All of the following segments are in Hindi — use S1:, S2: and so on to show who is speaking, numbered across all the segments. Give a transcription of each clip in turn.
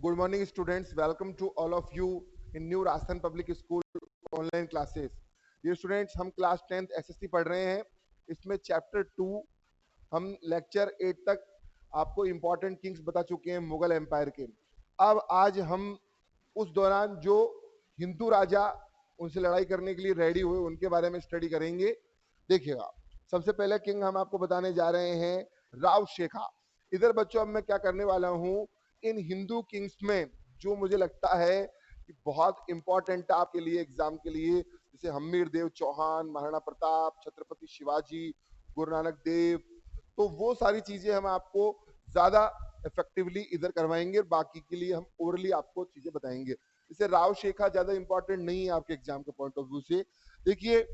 S1: Good morning, students. Welcome to all of you in New Rajasthan Public School online classes. Dear students, हम क्लास 10th एसएसटी पढ़ रहे हैं. इसमें चैप्टर 2 हम लेक्चर 8 तक आपको इंपॉर्टेंट किंग्स बता चुके हैं मुगल एम्पायर के. अब आज हम उस दौरान जो हिंदू राजा उनसे लड़ाई करने के लिए रेडी हुए उनके बारे में स्टडी करेंगे. देखिएगा, सबसे पहले किंग हम आपको बताने जा रहे हैं राव शेखा. इधर बच्चों अब मैं क्या करने वाला हूं, इन हिंदू किंग्स में जो मुझे लगता है कि बहुत इंपॉर्टेंट है आपके लिए एग्जाम के लिए, जैसे हम्मीर देव चौहान, महाराणा प्रताप, छत्रपति शिवाजी, गुरु नानक देव, तो वो सारी चीजें हम आपको ज्यादा इफेक्टिवली इधर करवाएंगे और बाकी के लिए हम ओरली आपको चीजें बताएंगे. जैसे राव शेखा ज्यादा इंपॉर्टेंट नहीं है आपके एग्जाम के पॉइंट ऑफ व्यू से. देखिए,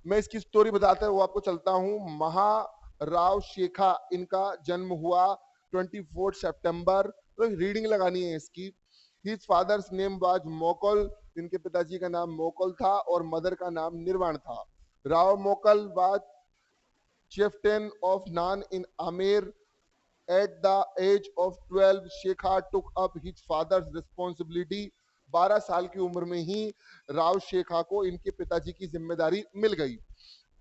S1: मैं इसकी स्टोरी बताता हूँ, आपको चलता हूँ. महाराव शेखा इनका जन्म हुआ 24 सितंबर, तो रीडिंग लगानी है इसकी. हिज फादर्स नेम वाज मोकल, इनके पिताजी का नाम मोकल था और मदर का नाम निर्वाण था. राव मोकल was chieftain of Nan in Amer. At the age of 12, Shekha took up his father's responsibility. 12 साल की उम्र में ही राव शेखा को इनके पिताजी की जिम्मेदारी मिल गई.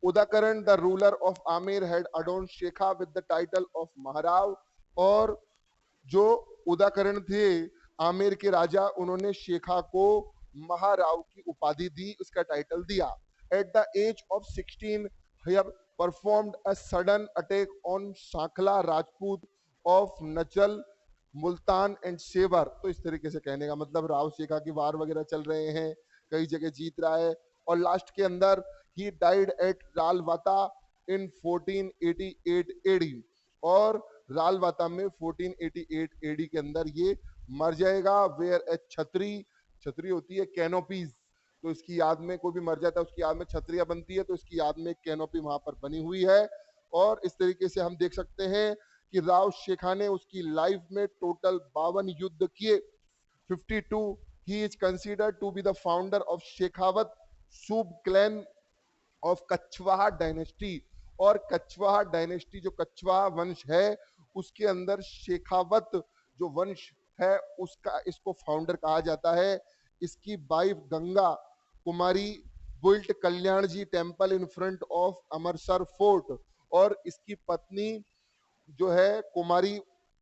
S1: उदाकरण the ruler of Amer had adorned Shekha with the title of Maharao, और जो उदाकरण थे आमेर के राजा, उन्होंने शेखा को महाराव की उपाधि दी, उसका टाइटल दिया. At the age of 16 he performed a sudden attack on Sankhla Rajput of Nachal, Multan and Sewar. तो इस तरीके से कहने का मतलब राव शेखा की वार वगैरह चल रहे हैं, कई जगह जीत रहा है, और लास्ट के अंदर ही died at Ralwata in 1488 AD, और रालवाता में 1488 एडी के अंदर ये मर जाएगा. वेयर ए छतरी, छतरी होती है कैनोपीज, तो इसकी याद में कोई भी मर जाता है उसकी याद में छतरियां बनती है, तो इसकी याद में कैनोपी वहां पर बनी हुई है. और इस तरीके से हम देख सकते हैं कि राव शेखा ने उसकी लाइफ में टोटल 52 युद्ध किए. 52. He is considered to be the founder of Shekhawat sub clan of Kachhwaha dynasty. और कछवाहा डायनेस्टी, जो कछवाहा वंश है, उसके अंदर शेखावत जो वंश है उसका इसको फाउंडर कहा जाता है. इसकी wife Ganga Kumari built Kalyan ji temple in front of Amarsar fort, और इसकी पत्नी जो है कुमारी,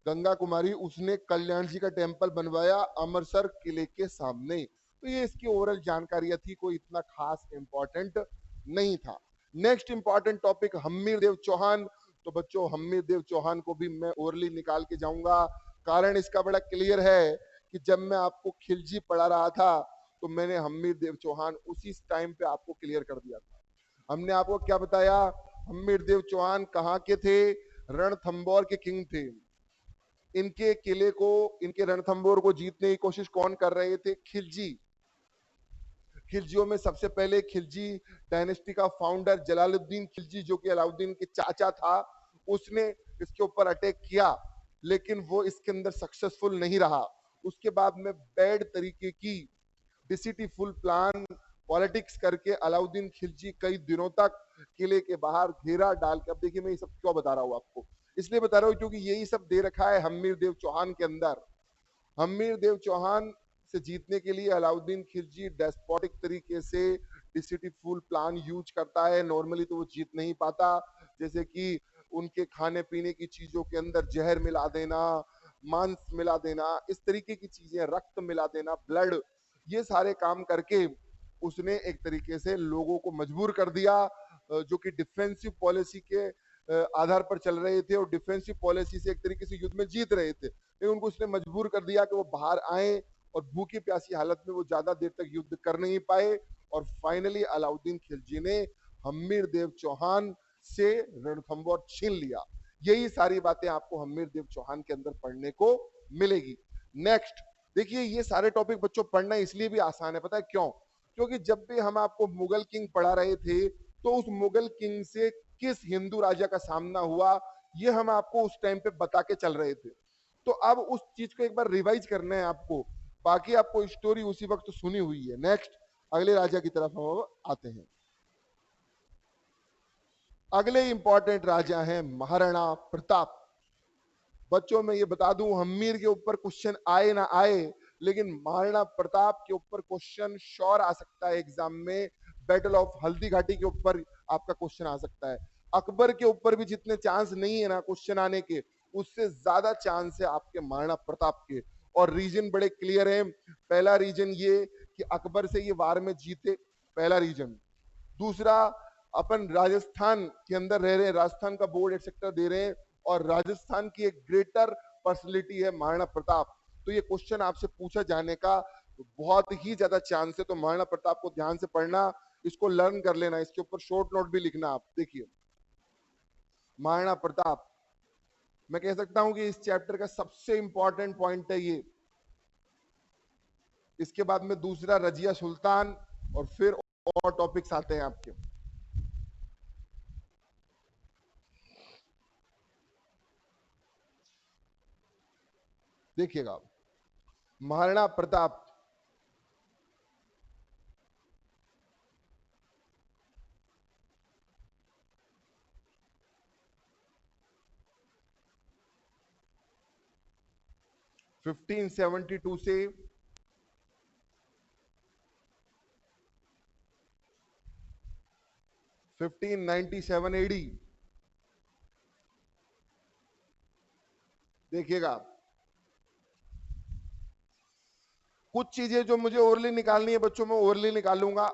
S1: गंगा कुमारी, उसने कल्याण जी का टेम्पल बनवाया अमरसर किले के सामने. तो ये इसकी ओवरऑल जानकारियां थी, कोई इतना खास इंपॉर्टेंट नहीं था. Next important topic Hammir Dev Chauhan. तो बच्चों, हम्मीर देव चौहान को भी मैं ओरली निकाल के जाऊंगा. कारण इसका बड़ा क्लियर है कि जब मैं आपको खिलजी पढ़ा रहा था तो मैंने हम्मीर देव चौहान उसी टाइम पे आपको क्लियर कर दिया था. हमने आपको क्या बताया, हम्मीर देव चौहान कहाँ के थे, रणथंबोर के किंग थे. इनके किले को, इनके रणथंबोर को जीतने की कोशिश कौन कर रहे थे, खिलजी. खिलजियों में सबसे पहले खिलजी डायनेस्टी का फाउंडर जलालुद्दीन खिलजी, जो कि अलाउद्दीन के चाचा था, उसने इसके ऊपर अटैक किया, लेकिन वो इसके अंदर सक्सेसफुल नहीं रहा. उसके बाद में बैड तरीके की डिसिटीफुल प्लान पॉलिटिक्स करके अलाउद्दीन खिलजी कई दिनों तक किले के बाहर घेरा डाल के, अब देखिए मैं ये सब क्यों बता रहा हूँ आपको, इसलिए बता रहा हूँ क्योंकि यही सब दे रखा है हम्मीर देव चौहान के अंदर. हम्मीर देव चौहान से जीतने के लिए अलाउद्दीन खिलजी डेस्पोटिक तरीके से डिसिटीफुल प्लान यूज करता है. नॉर्मली तो वो जीत नहीं पाता, जैसे कि उनके खाने पीने की चीजों के अंदर जहर मिला देना, मांस मिला देना, इस तरीके की चीजें, रक्त मिला देना, ब्लड, ये सारे काम करके उसने एक तरीके से लोगों को मजबूर कर दिया, जो कि डिफेंसिव पॉलिसी के आधार पर चल रहे थे और डिफेंसिव पॉलिसी से एक तरीके से युद्ध में जीत रहे थे, लेकिन उनको उसने मजबूर कर दिया कि वो बाहर आए, और भूखी प्यासी हालत में वो ज्यादा देर तक युद्ध कर नहीं पाए. और फाइनली अलाउद्दीन खिलजी ने हम्मीर देव चौहान से रणथंबोर छीन लिया. यही सारी बातें आपको हम्मीर देव चौहान के अंदर पढ़ने को मिलेगी. नेक्स्ट देखिए, ये सारे टॉपिक बच्चों पढ़ना इसलिए भी आसान है, पता है क्यों, क्योंकि जब भी हम आपको मुगल किंग पढ़ा रहे थे तो उस मुगल किंग से किस हिंदू राजा का सामना हुआ, ये हम आपको उस टाइम पे बता के चल रहे थे. तो अब उस चीज को एक बार रिवाइज करना है आपको, बाकी आपको स्टोरी उसी वक्त सुनी हुई है. नेक्स्ट अगले राजा की तरफ हम आते हैं. अगले इंपॉर्टेंट राजा हैं महाराणा प्रताप. बच्चों में ये बता दूं, हमीर के ऊपर क्वेश्चन आए ना आए, लेकिन महाराणा प्रताप के ऊपर क्वेश्चन श्योर आ सकता है एग्जाम में। बैटल ऑफ हल्दी घाटी के ऊपर आपका क्वेश्चन आ सकता है। अकबर के ऊपर भी जितने चांस नहीं है ना क्वेश्चन आने के, उससे ज्यादा चांस है आपके महाराणा प्रताप के। और रीजन बड़े क्लियर है। पहला रीजन ये कि अकबर से ये वार में जीते, पहला रीजन। दूसरा, अपन राजस्थान के अंदर रह रहे हैं, राजस्थान का बोर्ड एक्सेक्टर दे रहे हैं, और राजस्थान की एक ग्रेटर पर्सनैलिटी है महाराणा प्रताप। तो ये क्वेश्चन आपसे पूछा जाने का बहुत ही ज्यादा चांस है। तो महाराणा प्रताप को ध्यान से पढ़ना, इसको लर्न कर लेना, इसके ऊपर शॉर्ट नोट भी लिखना। आप देखिए, महाराणा प्रताप, मैं कह सकता हूं कि इस चैप्टर का सबसे इंपॉर्टेंट पॉइंट है ये। इसके बाद में दूसरा रजिया सुल्तान, और फिर और टॉपिक्स आते हैं आपके। देखिएगा, महाराणा प्रताप फिफ्टीन 72 से 1597 एडी। देखिएगा, कुछ चीजें जो मुझे ओरली निकालनी है बच्चों में ओरली निकालूंगा,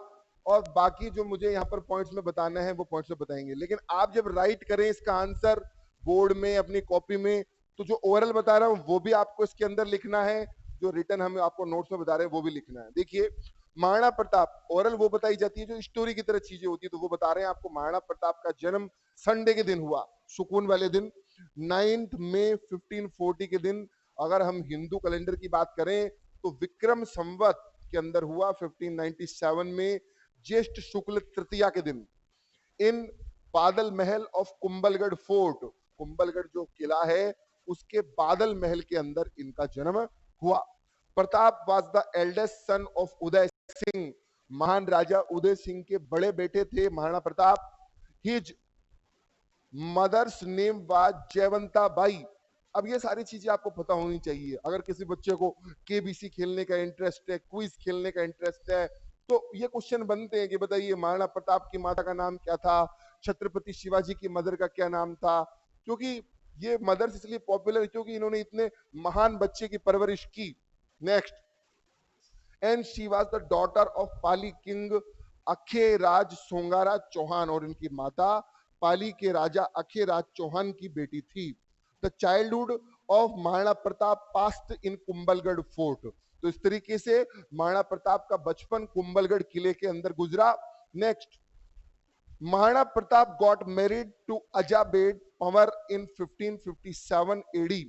S1: और बाकी जो मुझे यहाँ पर पॉइंट्स में बताना है वो पॉइंट्स में बताएंगे। लेकिन आप जब राइट करें इसका आंसर बोर्ड में अपनी कॉपी में, तो जो ओरल बता रहा हूं वो भी आपको इसके अंदर लिखना है, जो रिटर्न हम आपको नोट्स में बता रहे हैं वो भी लिखना है। देखिए, महाराणा प्रताप, ओरल वो बताई जाती है जो स्टोरी की तरह चीजें होती है, तो वो बता रहे हैं आपको महाराणा प्रताप का जन्म संडे के दिन हुआ, सुकून वाले दिन, 9 मई 1540 के दिन। अगर हम हिंदू कैलेंडर की बात करें तो विक्रम संवत के अंदर हुआ 1597 में, ज्येष्ठ शुक्ल तृतीया के दिन, इन बादल महल ऑफ कुंभलगढ़ फोर्ट, कुंभलगढ़ जो किला है उसके बादल महल के अंदर इनका जन्म हुआ। Pratap was the eldest son of Uday Singh, महान राजा उदय सिंह के बड़े बेटे थे Maharana Pratap. His mother's name was Jaiwanta Bai. अब ये सारी चीजें आपको पता होनी चाहिए। अगर किसी बच्चे को केबीसी खेलने का इंटरेस्ट है, क्विज खेलने का इंटरेस्ट है, तो ये क्वेश्चन बनते हैं कि बताइए महाराणा प्रताप की माता का नाम क्या था, छत्रपति शिवाजी की मदर का क्या नाम था। क्योंकि ये मदर्स इसलिए पॉपुलर क्योंकि इन्होंने इतने महान बच्चे की परवरिश की। Next, and she was the daughter of Pali king Akhe Raj Songara Chauhan, और इनकी माता पाली के राजा अखे राज चौहान की बेटी थी। The childhood of Maharana Pratap past in Kumbhalgarh fort, तो इस तरीके से महाराणा प्रताप का बचपन कुंभलगढ़ किले के अंदर गुजरा। Next, Maharana Pratap got married to Ajabde Panwar in 1557 AD,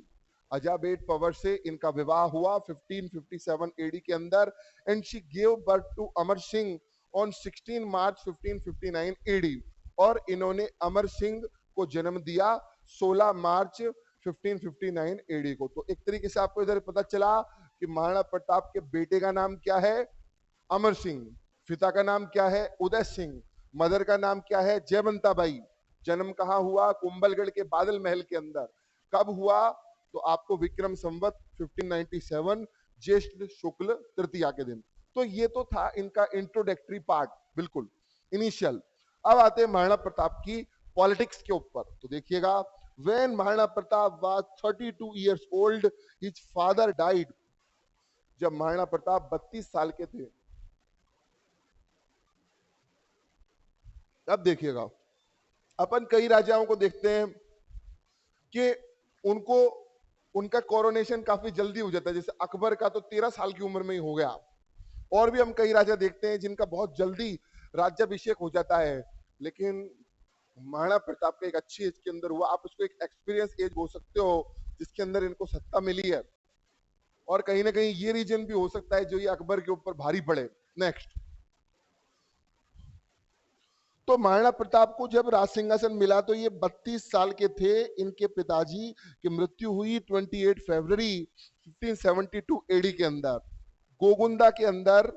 S1: Ajabde Panwar से इनका विवाह हुआ 1557 एडी के अंदर। And she give birth to Amar Singh on 16 March 1559 AD, और इन्होंने अमर सिंह को जन्म दिया 16 मार्च 1559 एडी को। तो एक तरीके से आपको इधर पता चला कि महाराणा प्रताप के बेटे का नाम क्या है, अमर सिंह, पिता का नाम क्या है, उदय सिंह, मदर का नाम क्या है, जयवंता बाई। जन्म कहाँ हुआ, कुंभलगढ़ के बादल महल के अंदर। कब हुआ, तो आपको विक्रम संवत 1597 ज्येष्ठ शुक्ल तृतीया के दिन। तो ये तो था इनका इंट्रोडक्टरी पार्ट, बिल्कुल इनिशियल। अब आते हैं महाराणा प्रताप की पॉलिटिक्स के ऊपर। तो देखिएगा, when Maharana Pratap was 32 years old, his father died, जब महाराणा प्रताप 32 साल के थे। अब देखिएगा, अपन कई राजाओं को देखते हैं कि उनको उनका कोरोनेशन काफी जल्दी हो जाता है, जैसे अकबर का तो 13 साल की उम्र में ही हो गया। और भी हम कई राजा देखते हैं जिनका बहुत जल्दी राज्याभिषेक हो जाता है, लेकिन महाराणा प्रताप का एक अच्छी एज के अंदर हुआ। आप उसको एक एक्सपीरियंस एज बोल सकते हो जिसके अंदर इनको सत्ता मिली है, और कहीं ना कहीं ये रीजन भी हो सकता है जो ये अकबर के ऊपर भारी पड़े। नेक्स्ट, तो महाराणा प्रताप को जब राज सिंहासन मिला तो ये 32 साल के थे। इनके पिताजी की मृत्यु हुई 28 फरवरी 1572 एडी के अंदर, गोगुंदा के अंदर।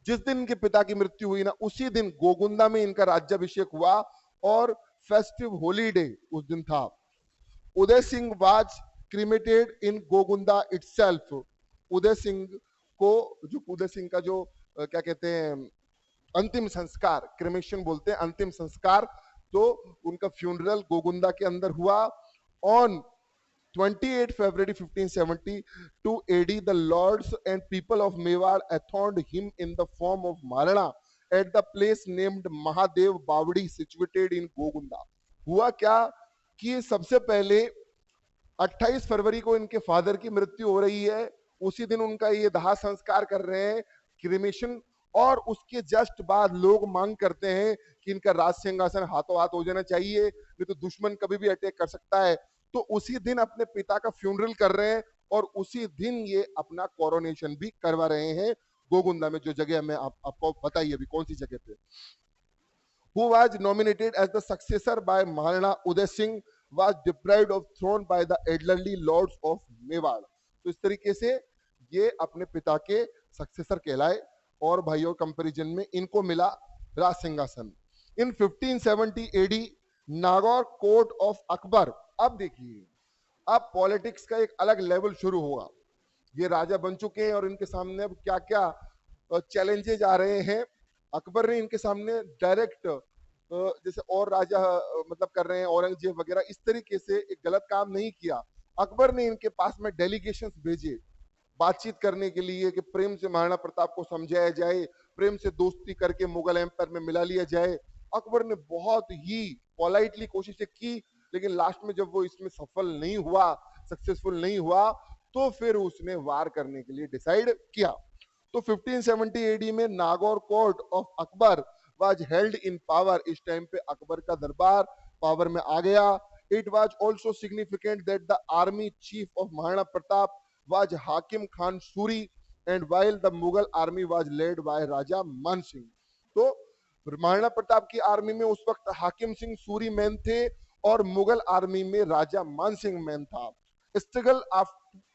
S1: जिस दिन इनके पिता की मृत्यु हुई ना, उसी दिन गोगुंदा में इनका राज्याभिषेक हुआ, और फेस्टिव हॉलीडे उस दिन था। Uday Singh was cremated in Gogunda itself. Uday Singh को, जो उदय सिंह का जो क्या कहते हैं अंतिम संस्कार, क्रिमेशन बोलते हैं, अंतिम संस्कार, तो उनका फ्यूनरल गोगुंदा के अंदर हुआ। On 28 February 1572 AD, the lords and people of Mewar enthroned him in the form of Maharana at the place named Mahadev Bawadi situated in Gogunda। हुआ क्या कि सबसे पहले 28 फरवरी को इनके फादर की मृत्यु हो रही है, उसी दिन उनका ये दाह संस्कार कर रहे हैं, क्रिमेशन, और उसके जस्ट बाद लोग मांग करते हैं कि इनका राज सिंहासन हाथों हाथ हो जाना चाहिए, नहीं तो दुश्मन कभी भी अटैक कर सकता है। तो उसी दिन अपने पिता का फ्यूनरल कर रहे हैं और उसी दिन ये अपना कोरोनेशन भी करवा रहे हैं गोगुंदा में, जो जगह मैं आपको बताइए अभी कौन सी जगह पे। Who was nominated as the successor by Maharana Uday Singh was deprived of throne by the elderly lords of Mewar। तो इस तरीके से ये अपने पिता के सक्सेसर कहलाए और भाइयों कंपैरिजन में इनको मिला राज सिंहासन। In 1570 AD Nagaur court of Akbar. अब देखिए, अब पॉलिटिक्स का एक अलग लेवल शुरू होगा। ये राजा बन चुके हैं और इनके सामने अब क्या क्या चैलेंजेज आ रहे हैं। अकबर ने इनके सामने डायरेक्ट जैसे और राजा मतलब कर रहे हैं औरंगजेब वगैरह, इस तरीके से एक गलत काम नहीं किया। अकबर ने इनके पास में डेलीगेशंस भेजे बातचीत करने के लिए कि प्रेम से महाराणा प्रताप को समझाया जाए, प्रेम से दोस्ती करके मुगल एम्पायर में मिला लिया जाए। अकबर ने बहुत ही पोलाइटली कोशिशें की, लेकिन लास्ट में जब वो इसमें सफल नहीं हुआ, सक्सेसफुल नहीं हुआ, तो फिर उसने वार करने के लिए डिसाइड किया। तो 1570 एडी में Nagaur court of Akbar was held in power. इस टाइम पे अकबर का दरबार पावर में आ गया। It was also significant that the army chief of Maharana Pratap was Hakim Khan Suri and while the Mughal army was led by Raja Man Singh. तो महाराणा प्रताप की आर्मी में उस वक्त हाकिम सिंह सूरी मैन थे और मुगल आर्मी में राजा मान सिंह मैन था। Struggle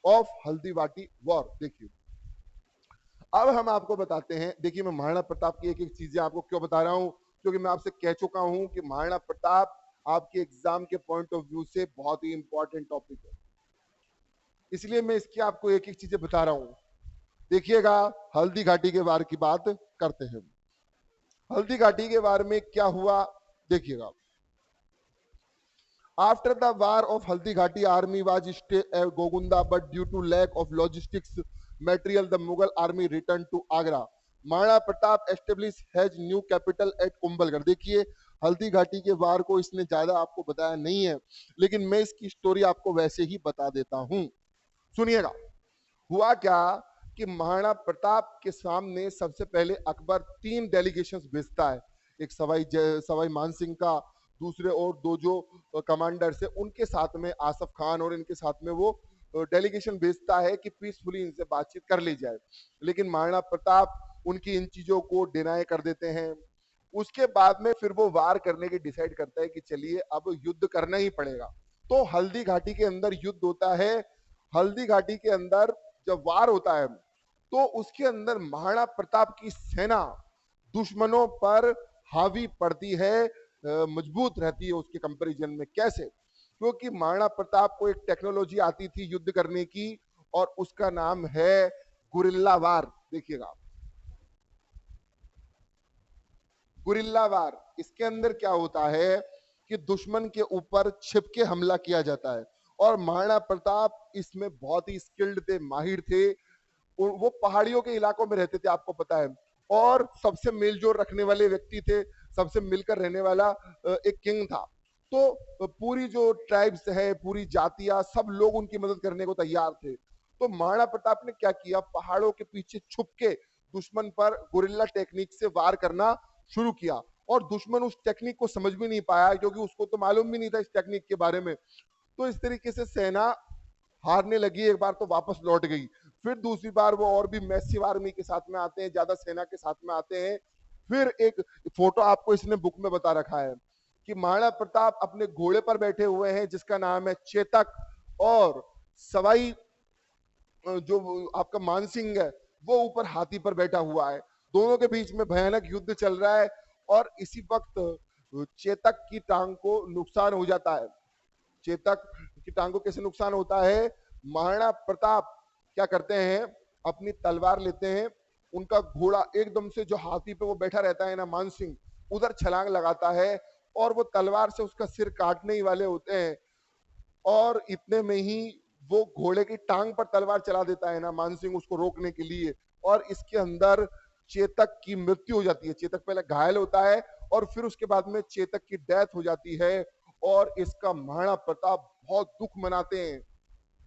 S1: of Haldighati war. देखिए, अब हम आपको बताते हैं। देखिए, मैं महाराणा प्रताप की एक एक चीजें आपको क्यों बता रहा हूं, क्योंकि मैं आपसे कह चुका हूं कि महाराणा प्रताप आपके एग्जाम के पॉइंट ऑफ व्यू से बहुत ही इंपॉर्टेंट टॉपिक है, इसलिए मैं इसकी आपको एक एक चीजें बता रहा हूं। देखिएगा, हल्दी घाटी के वार की बात करते हैं। हल्दी घाटी के वार में क्या हुआ, देखिएगा। After the war of Haldi Ghati army was stay at Gogunda, but due to lack of logistics material the Mughal army returned to Agra। Maharana Pratap established his new capital at Kumbhalgarh. देखिए, हल्दी घाटी के वार को इसने ज्यादा आपको बताया नहीं है, लेकिन मैं इसकी स्टोरी आपको वैसे ही बता देता हूं, सुनिएगा। हुआ क्या कि महाराणा प्रताप के सामने सबसे पहले अकबर 3 डेलीगेशंस भेजता है। एक सवाई मान सिंह का, दूसरे और दो जो कमांडर्स है उनके साथ में आसफ खान, और इनके साथ में वो डेलीगेशन भेजता है कि पीसफुली इनसे बातचीत कर ली जाए। लेकिन महाराणा प्रताप उनकी इन चीजों को डिनाई कर देते हैं। उसके बाद में फिर वो वार करने की डिसाइड करता है कि चलिए अब युद्ध करना ही पड़ेगा। तो हल्दी घाटी के अंदर युद्ध होता है। हल्दी घाटी के अंदर जब वार होता है तो उसके अंदर महाराणा प्रताप की सेना दुश्मनों पर हावी पड़ती है, मजबूत रहती है उसके कंपैरिजन में। कैसे? क्योंकि महाराणा प्रताप को एक टेक्नोलॉजी आती थी युद्ध करने की, और उसका नाम है गुरिल्ला वार। देखिएगा, गुरिल्ला वार, इसके अंदर क्या होता है कि दुश्मन के ऊपर छिप के हमला किया जाता है, और महाराणा प्रताप इसमें बहुत ही स्किल्ड थे, माहिर थे। वो पहाड़ियों के इलाकों में रहते थे, आपको पता है, और सबसे मेलजोल रखने वाले व्यक्ति थे, सबसे मिलकर रहने वाला एक किंग था। तो पूरी जो ट्राइब्स है, पूरी जातियां, सब लोग उनकी मदद करने को तैयार थे। तो महाराणा प्रताप ने क्या किया, पहाड़ों के पीछे छुप के दुश्मन पर गुरिल्ला टेक्निक से वार करना शुरू किया, और दुश्मन उस टेक्निक को समझ भी नहीं पाया, क्योंकि उसको तो मालूम भी नहीं था इस टेक्निक के बारे में। तो इस तरीके से सेना हारने लगी। एक बार तो वापस लौट गई, फिर दूसरी बार वो और भी मैसिव आर्मी के साथ में आते हैं, ज्यादा सेना के साथ में आते हैं। फिर एक फोटो आपको इसने बुक में बता रखा है कि महाराणा प्रताप अपने घोड़े पर बैठे हुए हैं जिसका नाम है चेतक, और सवाई जो आपका मानसिंह है वो ऊपर हाथी पर बैठा हुआ है। दोनों के बीच में भयानक युद्ध चल रहा है, और इसी वक्त चेतक की टांग को नुकसान हो जाता है। चेतक इनकी टांग को कैसे नुकसान होता है? महाराणा प्रताप क्या करते हैं, अपनी तलवार लेते हैं, उनका घोड़ा एकदम से जो हाथी पे वो बैठा रहता है ना मानसिंह, उधर छलांग लगाता है और वो तलवार से उसका सिर काटने ही वाले होते हैं, और इतने में ही वो घोड़े की टांग पर तलवार चला देता है ना मानसिंह उसको रोकने के लिए, और इसके अंदर चेतक की मृत्यु हो जाती है। चेतक पहले घायल होता है और फिर उसके बाद में चेतक की डेथ हो जाती है, और इसका महाराणा प्रताप बहुत दुख मनाते हैं,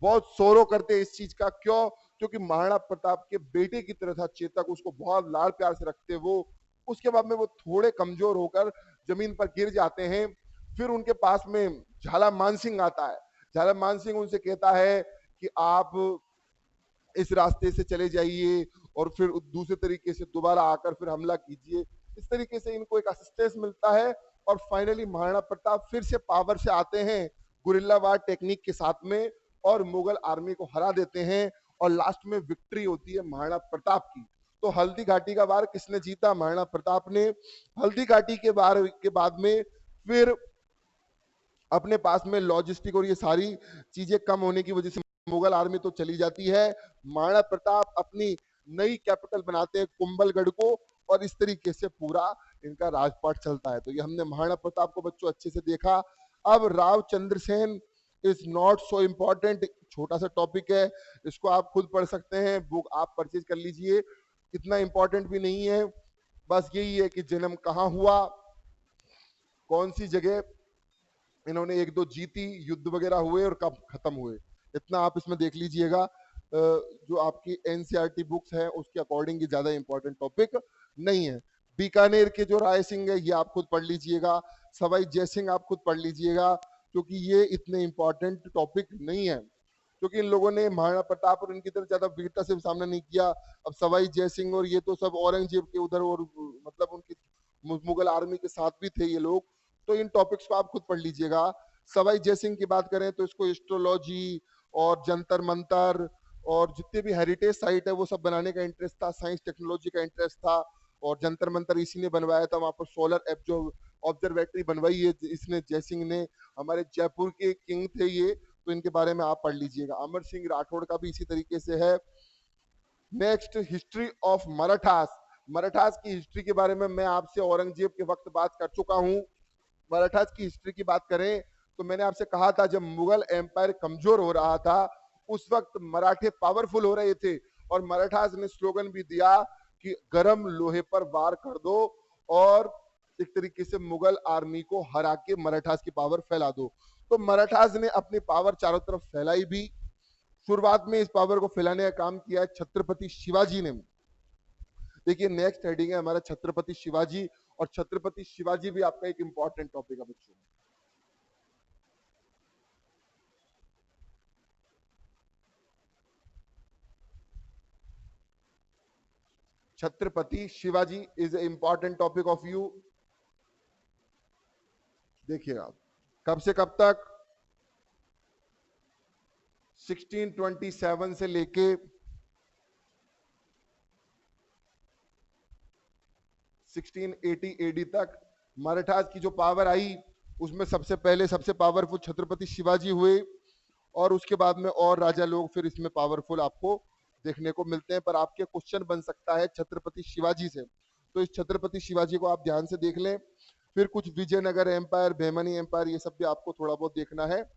S1: बहुत सोरो करते हैं इस चीज का। क्यों? क्योंकि महाराणा प्रताप के बेटे की तरह था चेतक, उसको बहुत लाड़ प्यार से रखते वो। उसके बाद में वो थोड़े कमजोर होकर जमीन पर गिर जाते हैं। फिर उनके पास में झाला मानसिंह आता है। झाला मानसिंह उनसे कहता है कि आप इस रास्ते से चले जाइए और फिर दूसरे तरीके से दोबारा आकर फिर हमला कीजिए। इस तरीके से इनको एक असिस्टेंस मिलता है और फाइनली महाराणा प्रताप फिर से पावर से आते हैं गुरिल्ला वार टेक्निक के साथ में, और मुगल आर्मी को हरा देते हैं, और लास्ट में विक्ट्री होती है महाराणा प्रताप की। तो हल्दी घाटी का वार किसने जीता? महाराणा प्रताप ने। हल्दी घाटी के वार के बाद में फिर अपने पास में लॉजिस्टिक और ये सारी चीजें कम होने की वजह से मुगल आर्मी तो चली जाती है। महाराणा प्रताप अपनी नई कैपिटल बनाते हैं कुंभलगढ़ को, और इस तरीके से पूरा इनका राजपाट चलता है। तो ये हमने महाराणा प्रताप को बच्चों अच्छे से देखा। अब Rao Chandrasen is not so important, छोटा सा टॉपिक है, इसको आप खुद पढ़ सकते हैं, बुक आप परचेज कर लीजिए, इतना इंपॉर्टेंट भी नहीं है। बस यही है कि जन्म कहाँ हुआ, कौन सी जगह इन्होंने एक दो जीती, युद्ध वगैरह हुए और कब खत्म हुए, इतना आप इसमें देख लीजिएगा। जो आपकी एनसीईआरटी बुक्स है उसके अकॉर्डिंग ये ज्यादा इंपॉर्टेंट टॉपिक नहीं है। बीकानेर के जो राय सिंह है ये आप खुद पढ़ लीजिएगा, सवाई जयसिंह आप खुद पढ़ लीजिएगा, क्योंकि ये इतने इंपॉर्टेंट टॉपिक नहीं है, क्योंकि इन लोगों ने महाराणा प्रताप और इनकी तरफ ज्यादा वीरता से सामना नहीं किया। अब सवाई जयसिंह और ये तो सब औरंगजेब के उधर, और मतलब उनकी मुगल आर्मी के साथ भी थे ये लोग, तो इन टॉपिक्स को आप खुद पढ़ लीजिएगा। सवाई जयसिंह की बात करें तो इसको एस्ट्रोलॉजी और जंतर मंतर और जितने भी हेरिटेज साइट है वो सब बनाने का इंटरेस्ट था, साइंस टेक्नोलॉजी का इंटरेस्ट था, और जंतर मंतर इसी ने बनवाया था। वहां पर सोलर एप जो ऑब्जर्वेटरी बनवाई है इसने, जयसिंह ने, हमारे जयपुर के किंग थे ये, तो इनके बारे में आप पढ़ लीजिएगा। अमर सिंह राठौड़ का भी इसी तरीके से है। Next, history of Marathas. Marathas की हिस्ट्री के बारे में मैं आपसे औरंगजेब के वक्त बात कर चुका हूं। मराठास की हिस्ट्री की बात करें तो मैंने आपसे कहा था जब मुगल एम्पायर कमजोर हो रहा था उस वक्त मराठे पावरफुल हो रहे थे, और मराठास ने स्लोगन भी दिया कि गरम लोहे पर वार कर दो, और एक तरीके से मुगल आर्मी को हरा के मराठास की पावर फैला दो। तो मराठास ने अपनी पावर चारों तरफ फैलाई भी। शुरुआत में इस पावर को फैलाने का काम किया है छत्रपति शिवाजी ने। देखिए नेक्स्ट हेडिंग है हमारा छत्रपति शिवाजी, और छत्रपति शिवाजी भी आपका एक इंपॉर्टेंट टॉपिक है बच्चों। Chhatrapati Shivaji is a important topic of you. देखिएगा कब से कब तक, 1627 से लेके 1680 एडी तक मराठास की जो पावर आई उसमें सबसे पहले सबसे पावरफुल छत्रपति शिवाजी हुए, और उसके बाद में और राजा लोग फिर इसमें पावरफुल आपको देखने को मिलते हैं। पर आपके क्वेश्चन बन सकता है छत्रपति शिवाजी से, तो इस छत्रपति शिवाजी को आप ध्यान से देख लें। फिर कुछ विजयनगर एम्पायर, बेमनी एम्पायर, ये सब भी आपको थोड़ा बहुत देखना है।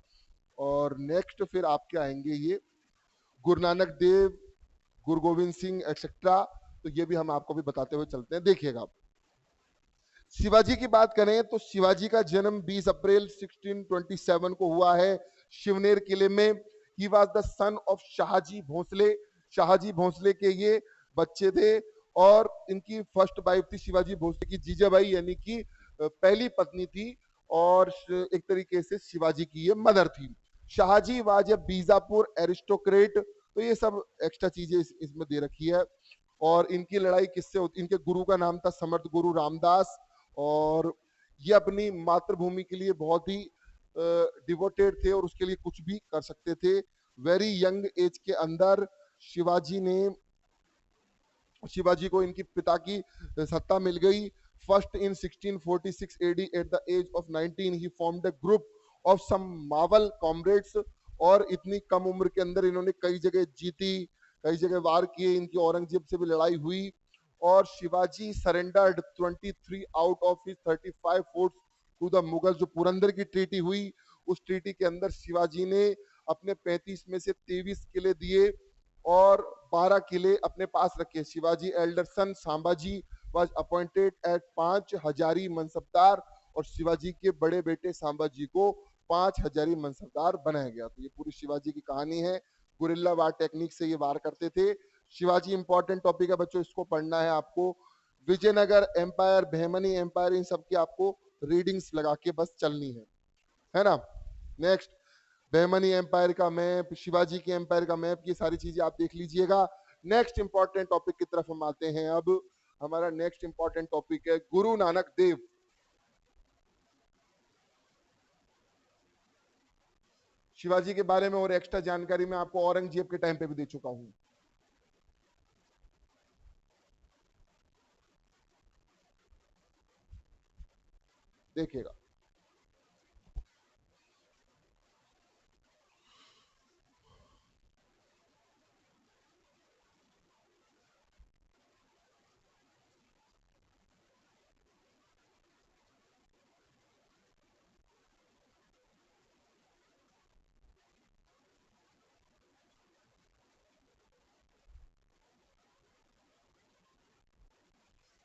S1: और नेक्स्ट फिर आपके आएंगे ये गुरु नानक देव, गुरु गोविंद सिंह एक्सेट्रा, तो ये भी हम आपको भी बताते हुए चलते हैं, देखिएगा। शिवाजी की बात करें तो शिवाजी का जन्म 20 अप्रैल 1627 को हुआ है शिवनेर किले में। He was the son of Shahji Bhosale. Shahji Bhosale के ये बच्चे थे, और इनकी फर्स्ट वाइफ थी शिवाजी भोसले की जीजाबाई, यानी कि पहली पत्नी थी, और एक तरीके से शिवाजी की ये मदर थी। Shahji was a Bijapur aristocrat, तो ये सब एक्स्ट्रा चीजें इसमें दे रखी है। और इनकी लड़ाई किससे होती, इनके गुरु का नाम था समर्थ गुरु रामदास, और ये अपनी मातृभूमि के लिए बहुत ही डिवोटेड थे और उसके लिए कुछ भी कर सकते थे। वेरी यंग एज के अंदर शिवाजी को इनकी पिता की सत्ता मिल गई। First in 1646 AD at the age of 19 he formed a group of some Maval comrades, और इतनी कम उम्र के अंदर इन्होंने कई जगह जीती, कई जगह वार किए, इनकी औरंगजेब से भी लड़ाई हुई। और Shivaji surrendered 23 out of his 35 forts to the Mughal. जो पुरंदर की ट्रीटी हुई, उस ट्रीटी के अंदर शिवाजी ने अपने 35 में से 23 किले दिए और 12 किले अपने पास रखे। Shivaji elder son Sambhaji was appointed at 5 hazari mansabdar, और शिवाजी के बड़े बेटे सांबाजी को 5 हजारी मनसबदार बनाया गया। तो ये पूरी शिवाजी की कहानी है। गुरिल्ला वार टेक्निक से ये वार करते थे। शिवाजी इंपॉर्टेंट टॉपिक है बच्चों, इसको पढ़ना है आपको। विजयनगर एम्पायर, बहमनी एम्पायर, इन सब की आपको रीडिंग्स लगा के बस चलनी है ना। नेक्स्ट, बहमनी एम्पायर का मैप, शिवाजी के एम्पायर का मैप, ये सारी चीजें आप देख लीजिएगा। नेक्स्ट इंपॉर्टेंट टॉपिक की तरफ हम आते हैं। अब हमारा नेक्स्ट इंपॉर्टेंट टॉपिक है गुरु नानक देव। शिवाजी के बारे में और एक्स्ट्रा जानकारी मैं आपको औरंगजेब के टाइम पे भी दे चुका हूं। देखिएगा,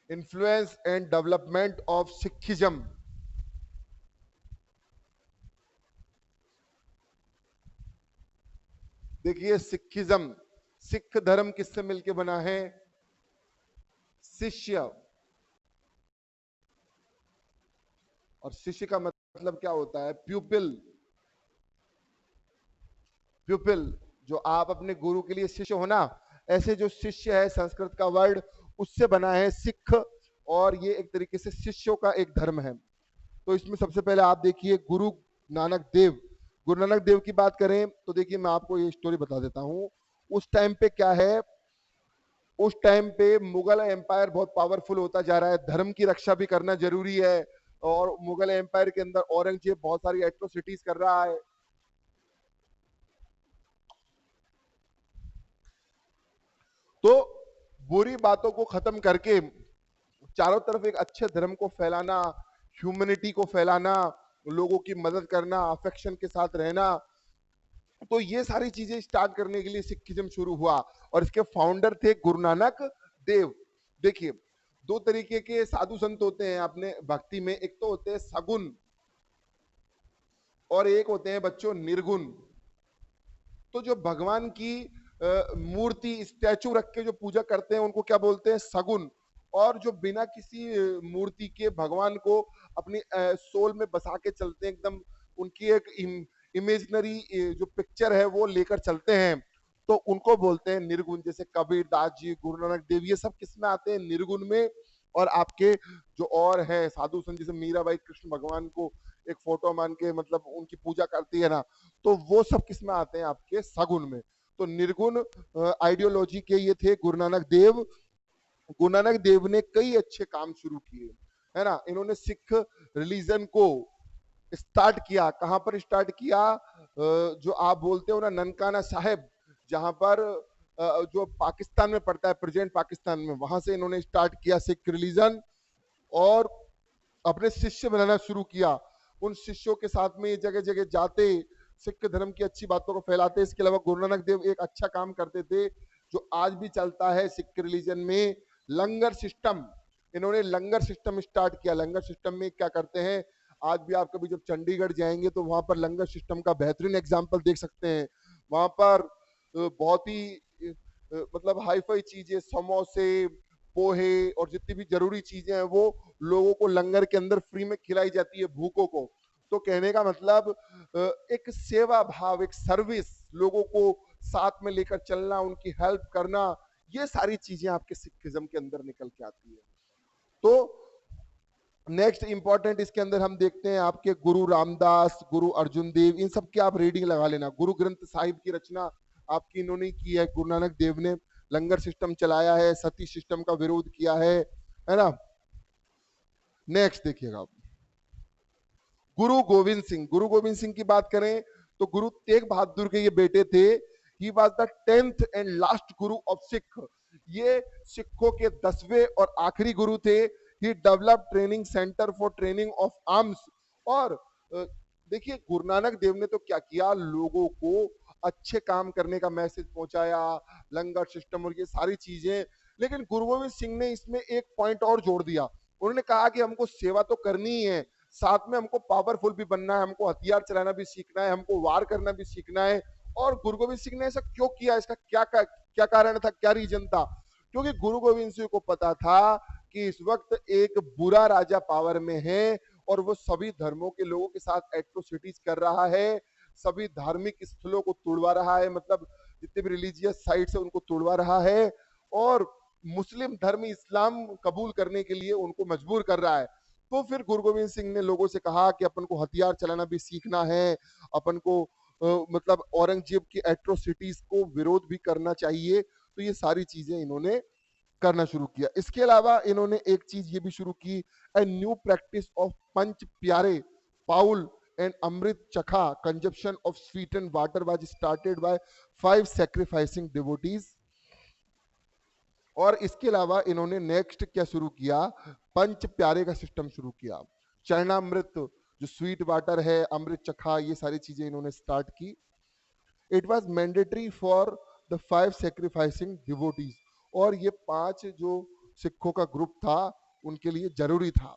S1: influence and development of Sikhism. देखिए सिखिज्म, सिख धर्म किससे मिलके बना है? शिष्य। और शिष्य का मतलब क्या होता है? प्यूपिल। प्यूपिल, जो आप अपने गुरु के लिए शिष्य हो ना, ऐसे जो शिष्य है संस्कृत का वर्ड, उससे बना है सिख। और ये एक तरीके से शिष्यों का एक धर्म है। तो इसमें सबसे पहले आप देखिए गुरु नानक देव। गुरु नानक देव की बात करें तो देखिए मैं आपको ये स्टोरी बता देता हूं। उस टाइम पे क्या है, उस टाइम पे मुगल एम्पायर बहुत पावरफुल होता जा रहा है, धर्म की रक्षा भी करना जरूरी है। और मुगल एम्पायर के अंदर औरंगजेब बहुत सारी एट्रोसिटीज कर रहा है। तो बुरी बातों को खत्म करके चारों तरफ एक अच्छे धर्म को फैलाना, ह्यूमैनिटी को फैलाना, लोगों की मदद करना, अफेक्शन के साथ रहना, तो ये सारी चीजें स्टार्ट करने के लिए सिखिज्म शुरू हुआ। और इसके फाउंडर थे गुरु नानक देव। देखिए, दो तरीके के साधु संत होते हैं अपने भक्ति में, एक तो होते हैं सगुन और एक होते हैं बच्चों निर्गुण। तो जो भगवान की मूर्ति स्टैचू रख के जो पूजा करते हैं उनको क्या बोलते हैं? सगुन। और जो बिना किसी मूर्ति के भगवान को अपनी सोल में बसा के चलते हैं, एकदम उनकी एक इमेजिनरी जो पिक्चर है वो लेकर चलते हैं, तो उनको बोलते हैं निर्गुण। जैसे कबीर दास जी, गुरु नानक देव, ये सब किस में आते हैं? निर्गुण में। और आपके जो और है साधु संत, जैसे मीराबाई कृष्ण भगवान को एक फोटो मान के मतलब उनकी पूजा करती है ना, तो वो सब किस में आते हैं? आपके सगुन में। तो निर्गुण आइडियोलॉजी के ये थे गुरु नानक देव। गुरु नानक देव ने कई अच्छे काम शुरू किए, है ना। इन्होंने सिख रिलीजन को स्टार्ट किया। कहां पर स्टार्ट किया? जो आप बोलते हो ना ननकाना साहेब, जहां पर जो पाकिस्तान में पड़ता है, प्रेजेंट पाकिस्तान में, वहां से इन्होंने स्टार्ट किया सिख रिलीजन। और अपने शिष्य बनाना शुरू किया। उन शिष्यों के साथ में जगह जगह जाते, सिख धर्म की अच्छी बातों को फैलाते। इसके अलावा गुरु नानक देव एक अच्छा काम करते थे जो आज भी चलता है सिख रिलीजन में, लंगर सिस्टम। इन्होंने लंगर सिस्टम स्टार्ट किया। लंगर सिस्टम में क्या करते हैं, आज भी आप कभी जब चंडीगढ़ जाएंगे तो वहां पर लंगर सिस्टम का बेहतरीन एग्जाम्पल देख सकते हैं। वहां पर बहुत ही मतलब हाई फाई चीजें, समोसे, पोहे और जितनी भी जरूरी चीजें हैं वो लोगों को लंगर के अंदर फ्री में खिलाई जाती है, भूखों को। तो कहने का मतलब एक सेवा भाव, एक सर्विस, लोगों को साथ में लेकर चलना, उनकी हेल्प करना, ये सारी चीजें आपके सिखिज्म के अंदर निकल के आती है। तो नेक्स्ट इंपॉर्टेंट इसके अंदर हम देखते हैं आपके गुरु रामदास, गुरु अर्जुन देव, इन सब की आप रीडिंग लगा लेना। गुरु ग्रंथ साहिब की रचना आपकी इन्होंने की है, गुरु नानक देव ने। लंगर सिस्टम चलाया है, सती सिस्टम का विरोध किया है ना। नेक्स्ट देखिएगा, गुरु गोविंद सिंह की बात करें तो गुरु तेग बहादुर के ये बेटे थे। He was the 10th and last guru of Sikh. ये सिखों के 10वें और आखिरी गुरु थे। He develop training centre for training of arms. और देखिए गुरु नानक देव ने तो क्या किया, लोगों को अच्छे काम करने का मैसेज पहुंचाया, लंगर सिस्टम और ये सारी चीजें। लेकिन गुरु गोविंद सिंह ने इसमें एक पॉइंट और जोड़ दिया। उन्होंने कहा कि हमको सेवा तो करनी ही है, साथ में हमको पावरफुल भी बनना है, हमको हथियार चलाना भी सीखना है, हमको वार करना भी सीखना है। और गुरु गोविंद सिंह ने ऐसा क्यों किया, इसका क्या कारण था, क्या रीजन था? क्योंकि गुरु गोविंद सिंह को पता था कि इस वक्त एक बुरा राजा पावर में है और वो सभी धर्मों के लोगों के साथ एट्रोसिटीज कर रहा है, सभी धार्मिक स्थलों को तोड़वा रहा है, मतलब जितने भी रिलीजियस साइट्स है उनको तोड़वा रहा है, और मुस्लिम धर्म इस्लाम कबूल करने के लिए उनको मजबूर कर रहा है। तो फिर गुरु गोविंद सिंह ने लोगों से कहा कि अपन को हथियार चलाना भी सीखना है, अपन को मतलब औरंगजेब की एट्रोसिटीज को विरोध भी करना चाहिए। तो ये सारी चीजें इन्होंने करना शुरू किया। इसके अलावा इन्होंने एक चीज ये भी शुरू की, ए न्यू प्रैक्टिस ऑफ पंच प्यारे पाउल एंड अमृत चखा consumption of sweet and water was started by 5 sacrificing devotees. और इसके अलावा इन्होंने नेक्स्ट क्या शुरू किया, पंच प्यारे का सिस्टम शुरू किया। चरणामृत जो स्वीट वाटर है, अमृत चखा, ये सारी चीजें इन्होंने स्टार्ट की। It was mandatory for the 5 sacrificing devotees. और ये 5 जो सिखों का ग्रुप था उनके लिए जरूरी था।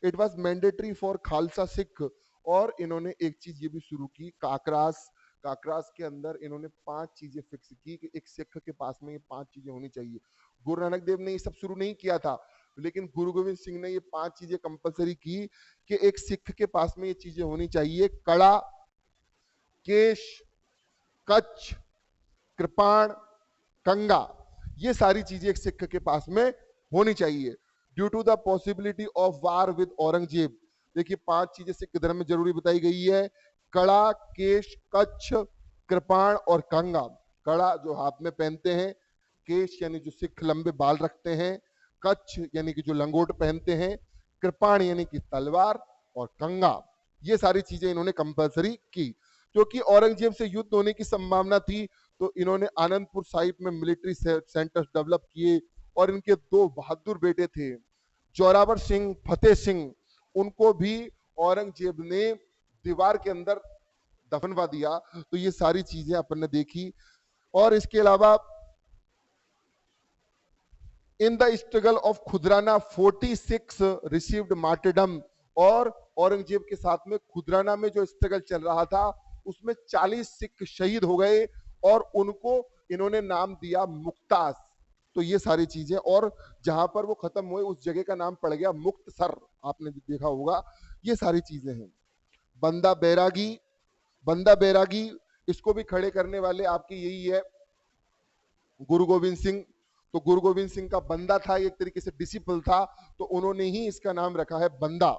S1: It was mandatory for Khalsa Sikh. और इन्होंने एक चीज ये भी शुरू की, काकरास। काकरास के अंदर इन्होंने 5 चीजें फिक्स की कि एक सिख के पास में ये 5 चीजें होनी चाहिए। गुरु नानक देव ने ये सब शुरू नहीं किया था, लेकिन गुरु गोविंद सिंह ने ये 5 चीजें कंपलसरी की कि एक सिख के पास में ये चीजें होनी चाहिए, कड़ा, केश, कच्छ, कृपाण, कंगा। ये सारी चीजें एक सिख के पास में होनी चाहिए। Due to the possibility of war with Aurangzeb. देखिए 5 चीजें सिख धर्म में जरूरी बताई गई है, कड़ा, केश, कच्छ, कृपाण और कंगा। कड़ा जो हाथ में पहनते हैं, केश यानी जो सिख लंबे बाल रखते हैं, कच्छ यानी कि जो लंगोट पहनते हैं, कृपाण यानी कि तलवार, और कंगा। ये सारी चीजें इन्होंने कंपलसरी की। क्योंकि औरंगजेब से युद्ध होने की संभावना थी, तो इन्होंने आनंदपुर साहिब में मिलिट्री सेंटर्स डेवलप किए। और इनके 2 बहादुर बेटे थे, जोरावर सिंह, फतेह सिंह, उनको भी औरंगजेब ने दीवार के अंदर दफनवा दिया। तो ये सारी चीजें अपन ने देखी। और इसके अलावा in the struggle of Khidrana 46 received martyrdom. और औरंगजेब के साथ में खुदराना में जो स्ट्रगल चल रहा था उसमें 40 सिख शहीद हो गए और उनको इन्होंने नाम दिया मुक्तास। तो ये सारी चीजें, और जहां पर वो खत्म हुए उस जगह का नाम पड़ गया मुक्तसर, आपने देखा होगा। ये सारी चीजें हैं। बंदा बैरागी, बंदा बैरागी इसको भी खड़े करने वाले आपकी यही है गुरु गोविंद सिंह। तो गुरु गोविंद सिंह का बंदा था, एक तरीके से डिसिपल था, तो उन्होंने ही इसका नाम रखा है बंदा।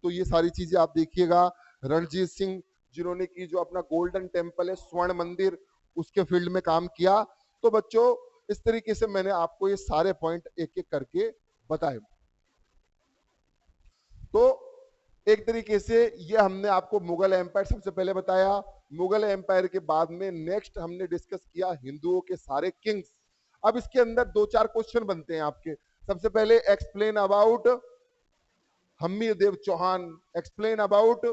S1: तो ये सारी चीजें आप देखिएगा। रणजीत सिंह जिन्होंने की जो अपना गोल्डन टेम्पल है, स्वर्ण मंदिर, उसके फील्ड में काम किया। तो बच्चों इस तरीके से मैंने आपको ये सारे पॉइंट एक एक करके बताए। तो एक तरीके से ये हमने आपको मुगल एम्पायर सबसे पहले बताया। मुगल एम्पायर के बाद में नेक्स्ट हमने डिस्कस किया हिंदुओं के सारे किंग्स। अब इसके अंदर 2-4 क्वेश्चन बनते हैं आपके। सबसे पहले explain about Hammir Dev Chauhan, explain about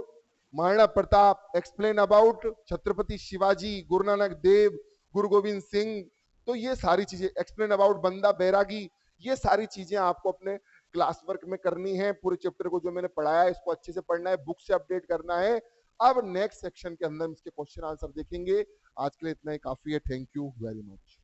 S1: Maharana Pratap, explain about Chhatrapati Shivaji, Guru Nanak देव, गुरु गोविंद सिंह। तो ये सारी चीजें, एक्सप्लेन अबाउट बंदा बैरागी, ये सारी चीजें आपको अपने क्लास वर्क में करनी है। पूरे चैप्टर को जो मैंने पढ़ाया है इसको अच्छे से पढ़ना है, बुक से अपडेट करना है। अब नेक्स्ट सेक्शन के अंदर इसके क्वेश्चन आंसर देखेंगे। आज के लिए इतना ही काफी है। Thank you very much.